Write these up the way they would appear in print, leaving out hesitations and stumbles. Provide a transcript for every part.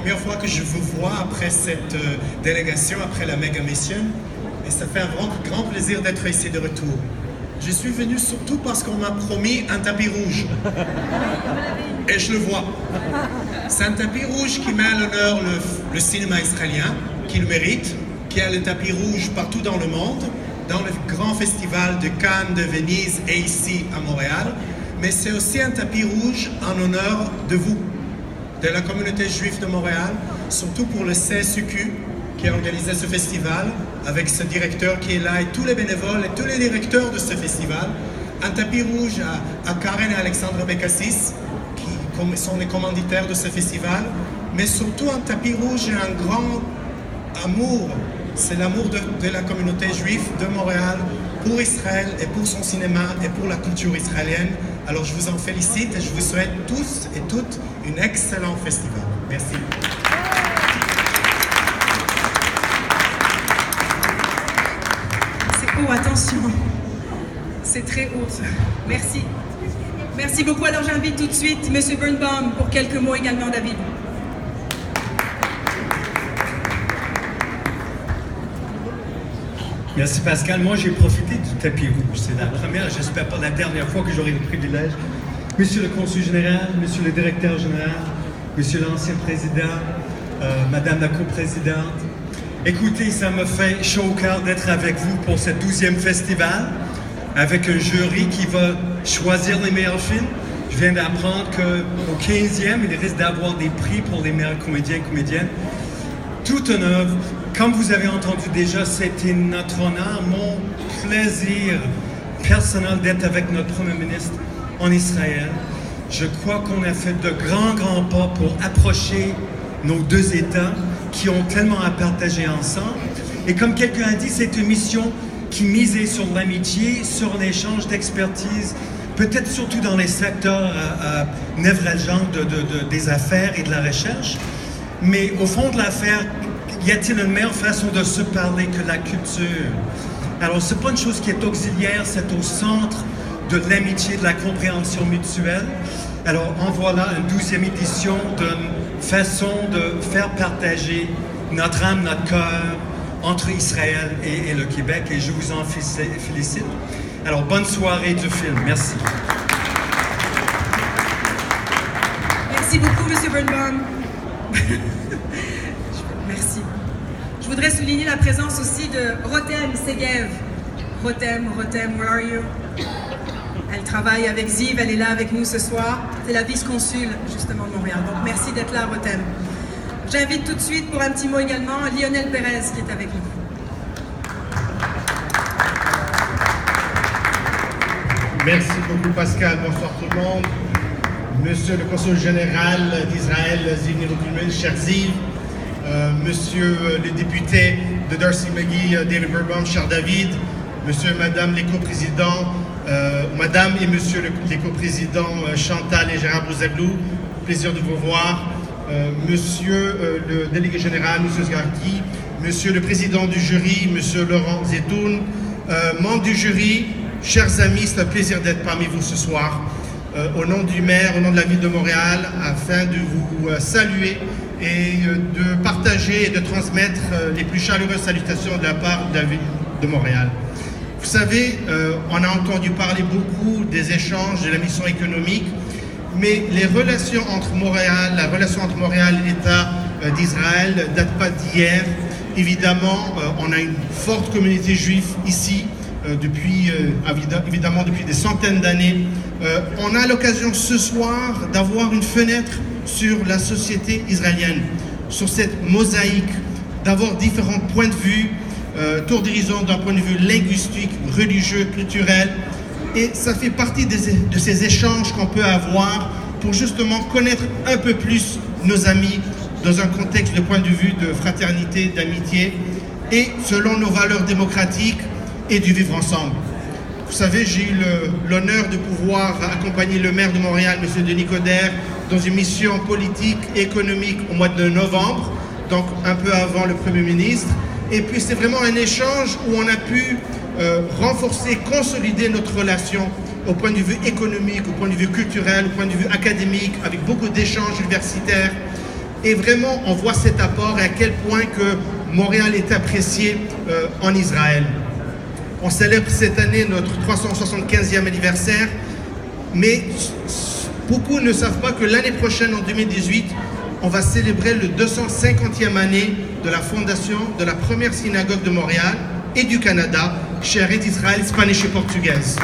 première fois que je vous vois après cette délégation, après la Mega Mission, et ça fait un grand plaisir d'être ici de retour. Je suis venu surtout parce qu'on m'a promis un tapis rouge. Et je le vois. C'est un tapis rouge qui met à l'honneur le cinéma israélien, qui le mérite, qui a le tapis rouge partout dans le monde, dans le grand festival de Cannes, de Venise et ici à Montréal. Mais c'est aussi un tapis rouge en honneur de vous, de la communauté juive de Montréal, surtout pour le CSUQ qui a organisé ce festival, avec ce directeur qui est là et tous les bénévoles et tous les directeurs de ce festival. Un tapis rouge à Karen et Alexandre Bekassis, qui sont les commanditaires de ce festival, mais surtout un tapis rouge et un grand amour. C'est l'amour de la communauté juive de Montréal pour Israël et pour son cinéma et pour la culture israélienne. Alors je vous en félicite et je vous souhaite tous et toutes un excellent festival. Merci. C'est haut, attention. C'est très haut. Merci. Merci beaucoup. Alors j'invite tout de suite M. Birnbaum pour quelques mots également, David. Merci Pascal. Moi, j'ai profité du tapis rouge. C'est la première, j'espère pas la dernière fois que j'aurai le privilège. Monsieur le consul général, monsieur le directeur général, monsieur l'ancien président, madame la coprésidente. Écoutez, ça me fait chaud au cœur d'être avec vous pour ce 12e festival, avec un jury qui va choisir les meilleurs films. Je viens d'apprendre qu'au 15e, il risque d'avoir des prix pour les meilleurs comédiens et comédiennes. Toute une œuvre. Comme vous avez entendu déjà, c'était notre honneur, mon plaisir personnel d'être avec notre Premier ministre en Israël. Je crois qu'on a fait de grands pas pour approcher nos deux États qui ont tellement à partager ensemble. Et comme quelqu'un a dit, c'est une mission qui misait sur l'amitié, sur l'échange d'expertise, peut-être surtout dans les secteurs névralgiques des affaires et de la recherche. Mais au fond de l'affaire, y a-t-il une meilleure façon de se parler que la culture? Alors, c'est pas une chose qui est auxiliaire, c'est au centre de l'amitié, de la compréhension mutuelle. Alors, en voilà une 12e édition d'une façon de faire partager notre âme, notre cœur entre Israël et le Québec, et je vous en félicite. Alors, bonne soirée du film. Merci. Merci beaucoup, M. Birnbaum. Merci. Je voudrais souligner la présence aussi de Rotem Segev. Rotem, where are you? Elle travaille avec Ziv, elle est là avec nous ce soir. C'est la vice-consul, justement, de Montréal. Donc, merci d'être là, Rotem. J'invite tout de suite, pour un petit mot également, Lionel Pérez, qui est avec nous. Merci beaucoup, Pascal. Bonsoir tout le monde. Monsieur le consul général d'Israël, Ziv Niro-Kulmel, cher Ziv, monsieur le député de Darcy McGee, David Birnbaum, cher David, monsieur et madame les coprésidents, madame et monsieur les coprésidents Chantal et Gérard Bouzaglou, plaisir de vous voir, monsieur le délégué général, monsieur Sgarki, monsieur le président du jury, monsieur Laurent Zetoun, membres du jury, chers amis, c'est un plaisir d'être parmi vous ce soir. Au nom du maire, au nom de la ville de Montréal, afin de vous saluer et de partager et de transmettre les plus chaleureuses salutations de la part de la ville de Montréal. Vous savez, on a entendu parler beaucoup des échanges, de la mission économique, mais les relations entre Montréal, la relation entre Montréal et l'État d'Israël ne date pas d'hier. Évidemment, on a une forte communauté juive ici, évidemment depuis des centaines d'années. On a l'occasion ce soir d'avoir une fenêtre sur la société israélienne, sur cette mosaïque, d'avoir différents points de vue, tour d'horizon d'un point de vue linguistique, religieux, culturel. Et ça fait partie de ces échanges qu'on peut avoir pour justement connaître un peu plus nos amis dans un contexte de point de vue de fraternité, d'amitié et selon nos valeurs démocratiques et du vivre ensemble. Vous savez, j'ai eu l'honneur de pouvoir accompagner le maire de Montréal, M. Denis Coderre, dans une mission politique et économique au mois de novembre, donc un peu avant le Premier ministre. Et puis c'est vraiment un échange où on a pu renforcer, consolider notre relation au point de vue économique, au point de vue culturel, au point de vue académique, avec beaucoup d'échanges universitaires. Et vraiment, on voit cet apport et à quel point que Montréal est apprécié en Israël. On célèbre cette année notre 375e anniversaire, mais beaucoup ne savent pas que l'année prochaine, en 2018, on va célébrer le 250e année de la fondation de la première synagogue de Montréal et du Canada, Shearet Israël, Spanish et portugaise.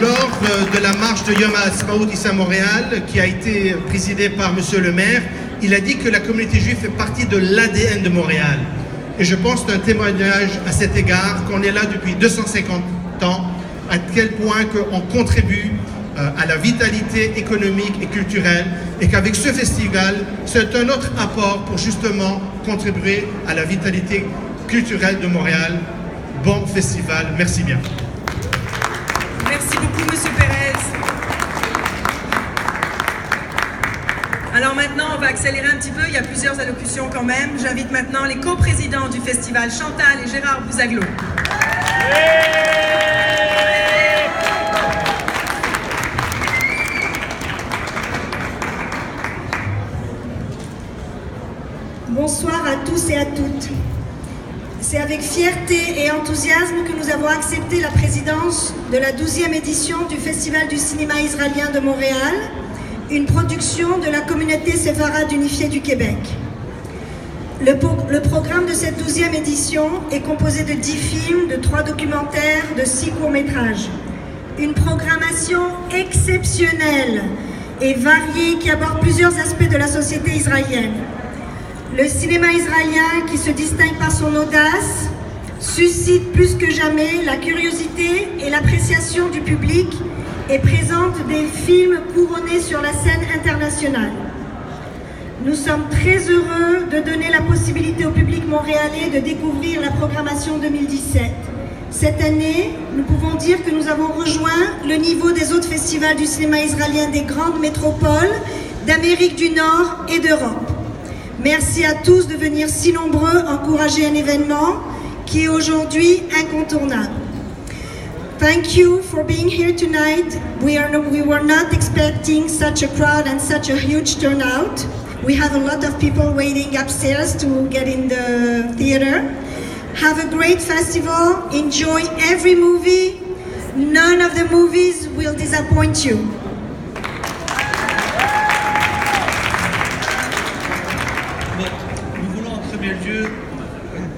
Lors de la marche de Yom HaAtzmaut ici à Montréal, qui a été présidée par M. le maire, il a dit que la communauté juive fait partie de l'ADN de Montréal. Et je pense que c'est un témoignage à cet égard qu'on est là depuis 250 ans, à quel point qu'on contribue à la vitalité économique et culturelle, et qu'avec ce festival, c'est un autre apport pour justement contribuer à la vitalité culturelle de Montréal. Bon festival, merci bien. Merci beaucoup, Monsieur Pérez. Alors maintenant, on va accélérer un petit peu. Il y a plusieurs allocutions quand même. J'invite maintenant les coprésidents du festival, Chantal et Gérard Bouzaglo. Bonsoir à tous et à toutes. C'est avec fierté et enthousiasme que nous avons accepté la présidence de la 12e édition du Festival du cinéma israélien de Montréal, une production de la communauté séfarade unifiée du Québec. Le programme de cette 12e édition est composé de 10 films, de 3 documentaires, de 6 courts-métrages. Une programmation exceptionnelle et variée qui aborde plusieurs aspects de la société israélienne. Le cinéma israélien, qui se distingue par son audace, suscite plus que jamais la curiosité et l'appréciation du public et présente des films couronnés sur la scène internationale. Nous sommes très heureux de donner la possibilité au public montréalais de découvrir la programmation 2017. Cette année, nous pouvons dire que nous avons rejoint le niveau des autres festivals du cinéma israélien des grandes métropoles d'Amérique du Nord et d'Europe. Merci à tous de venir si nombreux encourager un événement qui est aujourd'hui incontournable. Thank you for being here tonight. We were not expecting such a crowd and such a huge turnout. We have a lot of people waiting upstairs to get in the theater. Have a great festival. Enjoy every movie. None of the movies will disappoint you.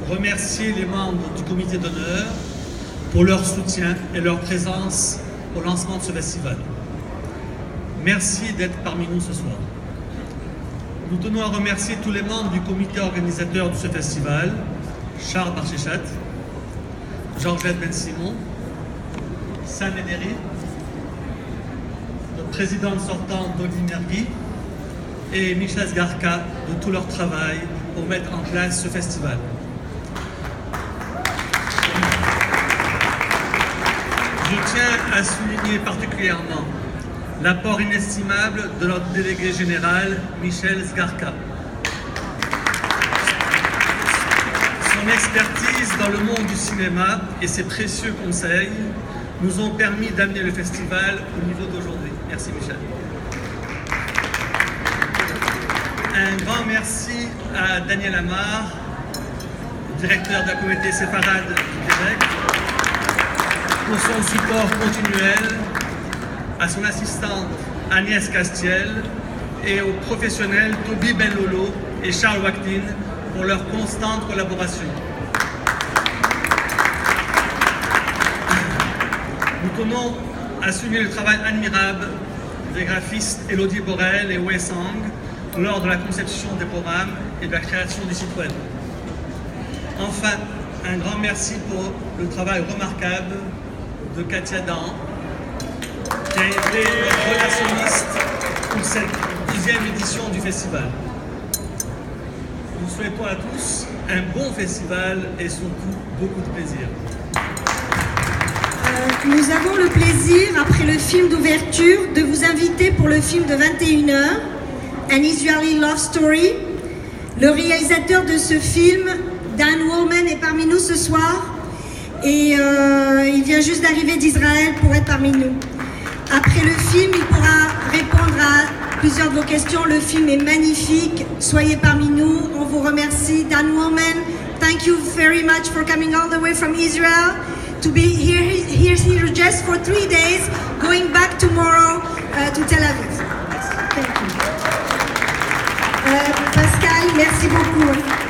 Remercier les membres du comité d'honneur pour leur soutien et leur présence au lancement de ce festival. Merci d'être parmi nous ce soir. Nous tenons à remercier tous les membres du comité organisateur de ce festival, Charles Barchechat, Georgette Ben-Simon, Sam Ederi, notre présidente sortante Dolly Mergui et Michel Sgarka de tout leur travail pour mettre en place ce festival. Je tiens à souligner particulièrement l'apport inestimable de notre délégué général, Michel Sgarka. Son expertise dans le monde du cinéma et ses précieux conseils nous ont permis d'amener le festival au niveau d'aujourd'hui. Merci Michel. Un grand merci à Daniel Amar, directeur de la communauté séfarade du Québec, pour son support continuel, à son assistante Agnès Castiel et aux professionnels Toby Benlolo et Charles Wachtin pour leur constante collaboration. Nous tenons à souligner le travail admirable des graphistes Elodie Borel et Wei Sang lors de la conception des programmes et de la création du site web. Enfin, un grand merci pour le travail remarquable de Katia Dan, qui a été notre relationniste pour cette 12e édition du festival. Nous souhaitons à tous un bon festival et surtout beaucoup de plaisir. Nous avons le plaisir, après le film d'ouverture, de vous inviter pour le film de 21h, An Israeli Love Story. Le réalisateur de ce film, Dan Woolman, est parmi nous ce soir et il vient juste d'arriver d'Israël pour être parmi nous. Après le film, il pourra répondre à plusieurs de vos questions. Le film est magnifique. Soyez parmi nous. On vous remercie. Dan Woolman, thank you very much for coming all the way from Israel to be here just for 3 days, going back tomorrow to Tel Aviv. Thank you. Pascal, merci beaucoup.